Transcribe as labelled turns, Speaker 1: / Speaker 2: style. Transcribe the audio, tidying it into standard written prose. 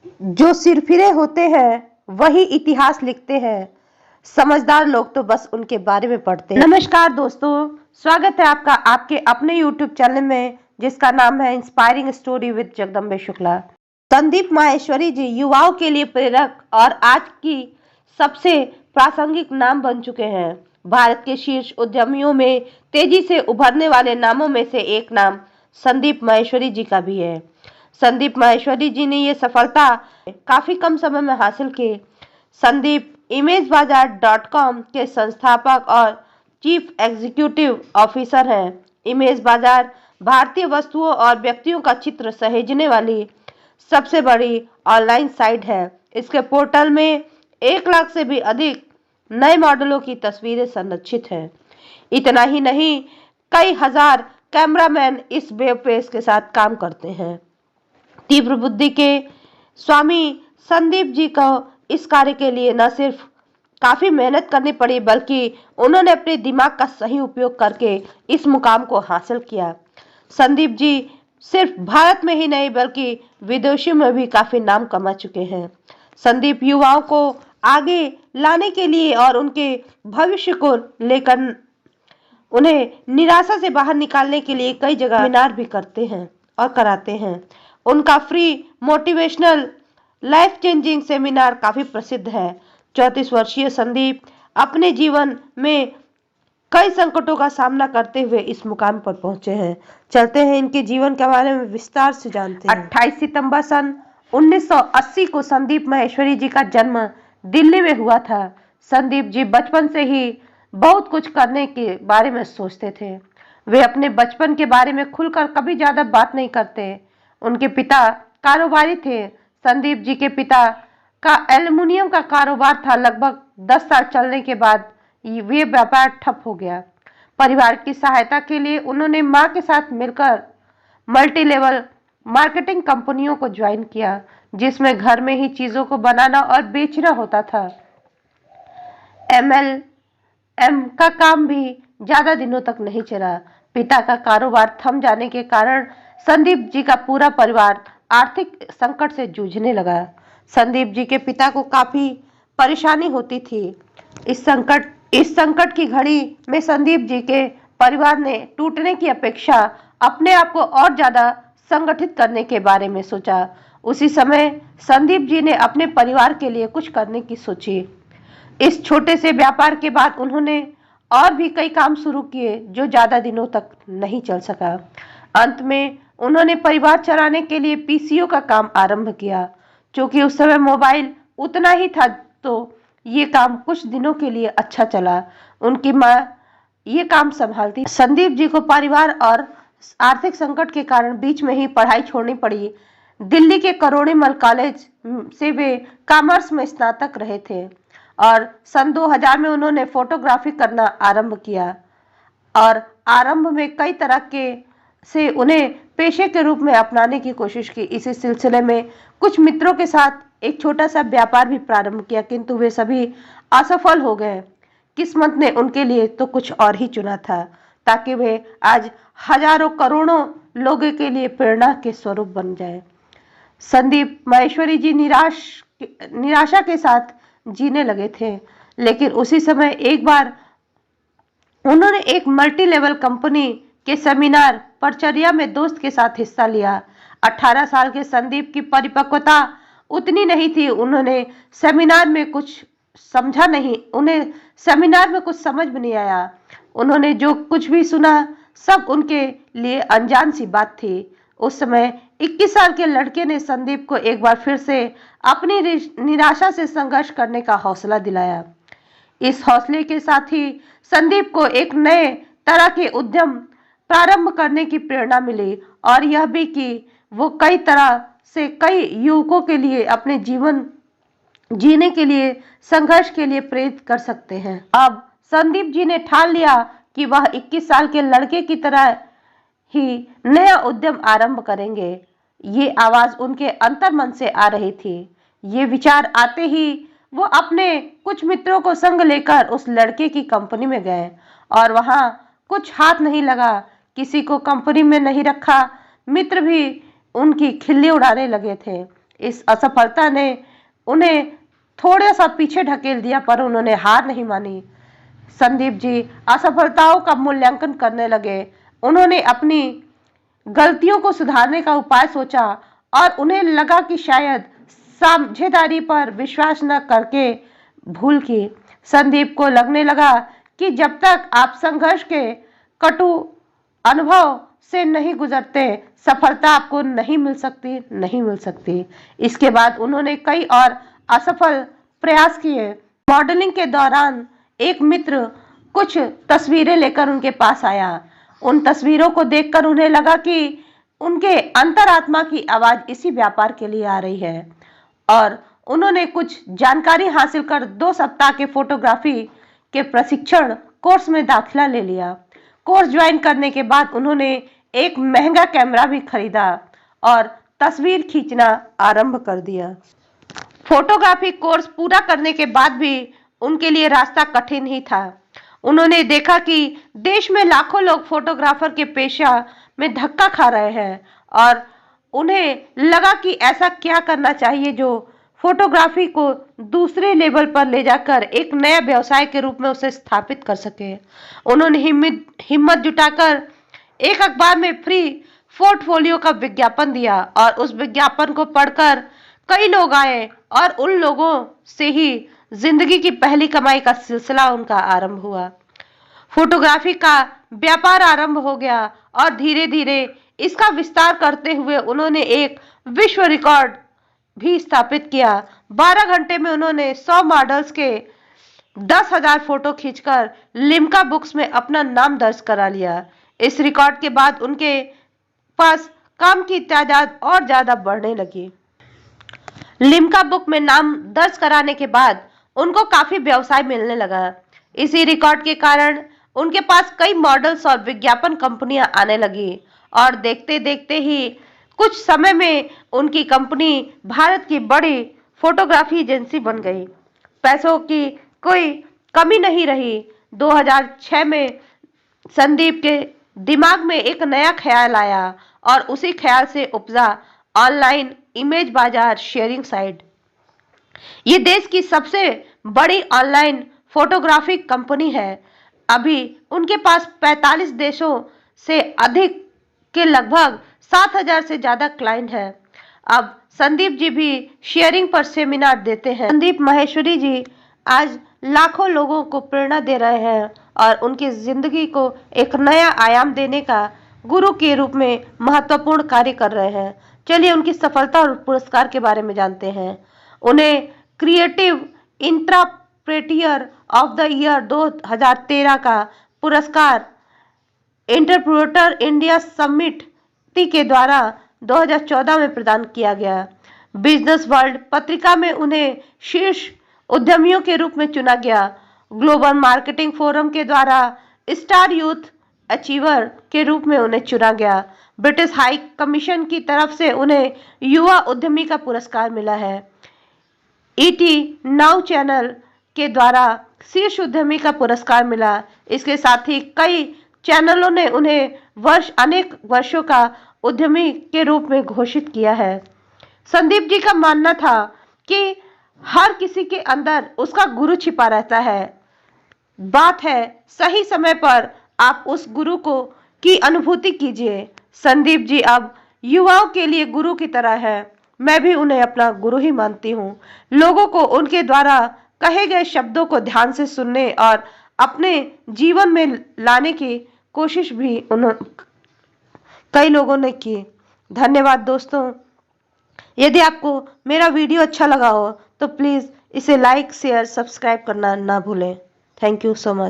Speaker 1: जो सिरफिरे होते हैं वही इतिहास लिखते हैं। समझदार लोग तो बस उनके बारे में पढ़ते हैं। नमस्कार दोस्तों, स्वागत है आपका आपके अपने YouTube चैनल में जिसका नाम है inspiring story with Jagdambe Shukla. Sandeep Maheshwari जी युवाओं के लिए प्रेरक और आज की सबसे प्रासंगिक नाम बन चुके हैं। भारत के शीर्ष उद्यमियों में तेजी से उभरने वाले नामों में से एक नाम संदीप माहेश्वरी जी का भी है। संदीप माहेश्वरी जी ने ये सफलता काफी कम समय में हासिल की। संदीप इमेजबाजार.com के संस्थापक और चीफ एग्जीक्यूटिव ऑफिसर हैं। इमेज बाजार भारतीय वस्तुओं और व्यक्तियों का चित्र सहेजने वाली सबसे बड़ी ऑनलाइन साइट है। इसके पोर्टल में 1 लाख से भी अधिक नए मॉडलों की तस्वीरें संरक्षित हैं। इतना ही नहीं, कई हजार कैमरामैन इस वेब पेज के साथ काम करते हैं। तीव्र बुद्धि के स्वामी संदीप जी को इस कार्य के लिए न सिर्फ काफी मेहनत करनी पड़ी बल्कि उन्होंने अपने दिमाग का सही उपयोग करके इस मुकाम को हासिल किया। संदीप जी सिर्फ भारत में ही नहीं बल्कि विदेशों में भी काफी नाम कमा चुके हैं। संदीप युवाओं को आगे लाने के लिए और उनके भविष्य को लेकर उन्हें निराशा से बाहर निकालने के लिए कई जगह सेमिनार भी करते हैं और कराते हैं। उनका free motivational life changing seminar काफी प्रसिद्ध है। 34 वर्षीय संदीप अपने जीवन में कई संकटों का सामना करते हुए इस मुकाम पर पहुंचे हैं। चलते हैं इनके जीवन के बारे में विस्तार से जानते हैं। 28 सितंबर सन 1980 को संदीप माहेश्वरी जी का जन्म दिल्ली में हुआ था। संदीप जी बचपन से ही बहुत कुछ करने के बारे में सोचते थे। वे अपने बचपन के बारे में खुलकर कभी ज्यादा बात नहीं करते। उनके पिता कारोबारी थे। संदीप जी के पिता का एल्युमिनियम का कारोबार था। लगभग 10 साल चलने के बाद ये व्यापार ठप हो गया। परिवार की सहायता के लिए उन्होंने मां के साथ मिलकर मल्टी लेवल मार्केटिंग कंपनियों को ज्वाइन किया, जिसमें घर में ही चीजों को बनाना और बेचना होता था। एमएलएम का काम भी ज्यादा दिनों तक नहीं चला। पिता का कारोबार थम जाने के कारण संदीप जी का पूरा परिवार आर्थिक संकट से जूझने लगा। संदीप जी के पिता को काफी परेशानी होती थी। इस संकट की घड़ी में संदीप जी के परिवार ने टूटने की अपेक्षा अपने आप को और ज्यादा संगठित करने के बारे में सोचा। उसी समय संदीप जी ने अपने परिवार के लिए कुछ करने की सोची। इस छोटे से व्यापार के बाद उन्होंने और भी कई काम शुरू किए जो ज्यादा दिनों तक नहीं चल सका। अंत में उन्होंने परिवार चलाने के लिए पीसीओ का काम आरंभ किया। क्योंकि उस समय मोबाइल उतना ही था तो ये काम कुछ दिनों के लिए अच्छा चला। उनकी माँ ये काम संभालती। संदीप जी को परिवार और आर्थिक संकट के कारण बीच में ही पढ़ाई छोड़नी पड़ी। दिल्ली के करोड़ीमल कॉलेज से वे कॉमर्स में स्नातक रहे थे और सन 2000 में उन्होंने फोटोग्राफी करना आरंभ किया और आरंभ में कई तरह के से उन्हें पेशे के रूप में अपनाने की कोशिश की। इसी सिलसिले में कुछ मित्रों के साथ एक छोटा सा व्यापार भी प्रारंभ किया, किंतु वे सभी असफल हो गए। किस्मत ने उनके लिए तो कुछ और ही चुना था ताकि वे आज हजारों करोड़ों लोगों के लिए प्रेरणा के स्वरूप बन जाए। संदीप माहेश्वरी जी निराशा के साथ जीने लगे थे, लेकिन उसी समय एक बार उन्होंने एक मल्टी लेवल कंपनी के सेमिनार परिचर्या में दोस्त के साथ हिस्सा लिया। 18 साल के संदीप की परिपक्वता उतनी नहीं थी। उन्हें सेमिनार में कुछ समझ में नहीं आया। उन्होंने जो कुछ भी सुना सब उनके लिए अनजान सी बात थी। उस समय 21 साल के लड़के ने संदीप को एक बार फिर से अपनी निराशा से संघर्ष करने का हौसला दिलाया। इस हौसले के साथ ही संदीप को एक नए तरह के उद्यम प्रारंभ करने की प्रेरणा मिली और यह भी कि वो कई युवकों के लिए अपने जीवन जीने के लिए संघर्ष के लिए प्रेरित कर सकते हैं। अब संदीप जी ने ठान लिया कि वह 21 साल के लड़के की तरह ही नया उद्यम आरंभ करेंगे। ये आवाज उनके अंतर्मन से आ रही थी। ये विचार आते ही वो अपने कुछ मित्रों को संग लेकर उस लड़के की कंपनी में गए और वहां कुछ हाथ नहीं लगा, किसी को कंपनी में नहीं रखा। मित्र भी उनकी खिल्ली उड़ाने लगे थे। इस असफलता ने उन्हें थोड़ा सा पीछे ढकेल दिया, पर उन्होंने हार नहीं मानी। संदीप जी असफलताओं का मूल्यांकन करने लगे। उन्होंने अपनी गलतियों को सुधारने का उपाय सोचा और उन्हें लगा कि शायद साझेदारी पर विश्वास न करके भूल की। संदीप को लगने लगा कि जब तक आप संघर्ष के कटु अनुभव से नहीं गुजरते, सफलता आपको नहीं मिल सकती। इसके बाद उन्होंने कई और असफल प्रयास किए। मॉडलिंग के दौरान एक मित्र कुछ तस्वीरें लेकर उनके पास आया। उन तस्वीरों को देखकर उन्हें लगा कि उनके अंतरात्मा की आवाज इसी व्यापार के लिए आ रही है, और उन्होंने कुछ जानकारी हासिल कर 2 सप्ताह के फोटोग्राफी के प्रशिक्षण कोर्स में दाखिला ले लिया। कोर्स ज्वाइन करने के बाद उन्होंने एक महंगा कैमरा भी खरीदा और तस्वीर खींचना आरंभ कर दिया। फोटोग्राफी कोर्स पूरा करने के बाद भी उनके लिए रास्ता कठिन ही था। उन्होंने देखा कि देश में लाखों लोग फोटोग्राफर के पेशा में धक्का खा रहे हैं, और उन्हें लगा कि ऐसा क्या करना चाहिए जो फोटोग्राफी को दूसरे लेवल पर ले जाकर एक नया व्यवसाय के रूप में उसे स्थापित कर सके। उन्होंने हिम्मत जुटाकर एक अखबार में फ्री पोर्टफोलियो का विज्ञापन दिया, और उस विज्ञापन को पढ़कर कई लोग आए और उन लोगों से ही जिंदगी की पहली कमाई का सिलसिला उनका आरंभ हुआ। फोटोग्राफी का व्यापार आरंभ हो गया और धीरे धीरे इसका विस्तार करते हुए उन्होंने एक विश्व रिकॉर्ड भी स्थापित किया। 12 घंटे में उन्होंने 100 मॉडल्स के 10,000 फोटो खींचकर लिम्का बुक्स में अपना नाम दर्ज करा लिया। इस रिकॉर्ड के बाद उनके पास काम की तादाद और ज्यादा बढ़ने लगी। लिम्का बुक में नाम दर्ज कराने के बाद उनको काफी व्यवसाय मिलने लगा। इसी रिकॉर्ड के कारण उनके पास कई मॉडल्स और विज्ञापन कंपनियां आने लगी, और देखते देखते ही कुछ समय में उनकी कंपनी भारत की बड़ी फोटोग्राफी एजेंसी बन गई। पैसों की कोई कमी नहीं रही। 2006 में संदीप के दिमाग में एक नया ख्याल आया, और उसी ख्याल से उपजा ऑनलाइन इमेज बाजार शेयरिंग साइट। ये देश की सबसे बड़ी ऑनलाइन फोटोग्राफी कंपनी है। अभी उनके पास 45 देशों से अधिक के लगभग 7,000 से ज्यादा क्लाइंट हैं। अब संदीप जी भी शेयरिंग पर सेमिनार देते हैं। संदीप माहेश्वरी जी आज लाखों लोगों को प्रेरणा दे रहे हैं और उनकी जिंदगी को एक नया आयाम देने का गुरु के रूप में महत्वपूर्ण कार्य कर रहे हैं। चलिए उनकी सफलता और पुरस्कार के बारे में जानते हैं। उन्हें क्रिएटिव इंटरप्रेटियर ऑफ द ईयर 2013 का पुरस्कार एंटरप्रेन्योर इंडिया समिट के द्वारा 2014 में प्रदान किया गया। बिजनेस वर्ल्ड पत्रिका में उन्हें शीर्ष उद्यमियों के रूप में चुना गया। ग्लोबल मार्केटिंग फोरम के द्वारा स्टार यूथ अचीवर के रूप में उन्हें चुना गया। ब्रिटिश हाई कमीशन की तरफ से उन्हें युवा उद्यमी का पुरस्कार मिला है। ईटी नाउ चैनल के द्वारा शीर्ष उद्यमी का पुरस्कार मिला। इसके साथ ही कई चैनलों ने उन्हें अनेक वर्षों का उद्यमी के रूप में घोषित किया है। संदीप जी का मानना था कि हर किसी के अंदर उसका गुरु छिपा रहता है। बात है सही समय पर आप उस गुरु को की अनुभूति कीजिए। संदीप जी अब युवाओं के लिए गुरु की तरह है। मैं भी उन्हें अपना गुरु ही मानती हूँ। लोगों को उनके द्वारा कहे गए शब्दों को ध्यान से सुनने और अपने जीवन में लाने की कोशिश भी कई लोगों ने की। धन्यवाद दोस्तों। यदि आपको मेरा वीडियो अच्छा लगा हो तो प्लीज़ इसे लाइक, शेयर, सब्सक्राइब करना ना भूलें। Thank you so much.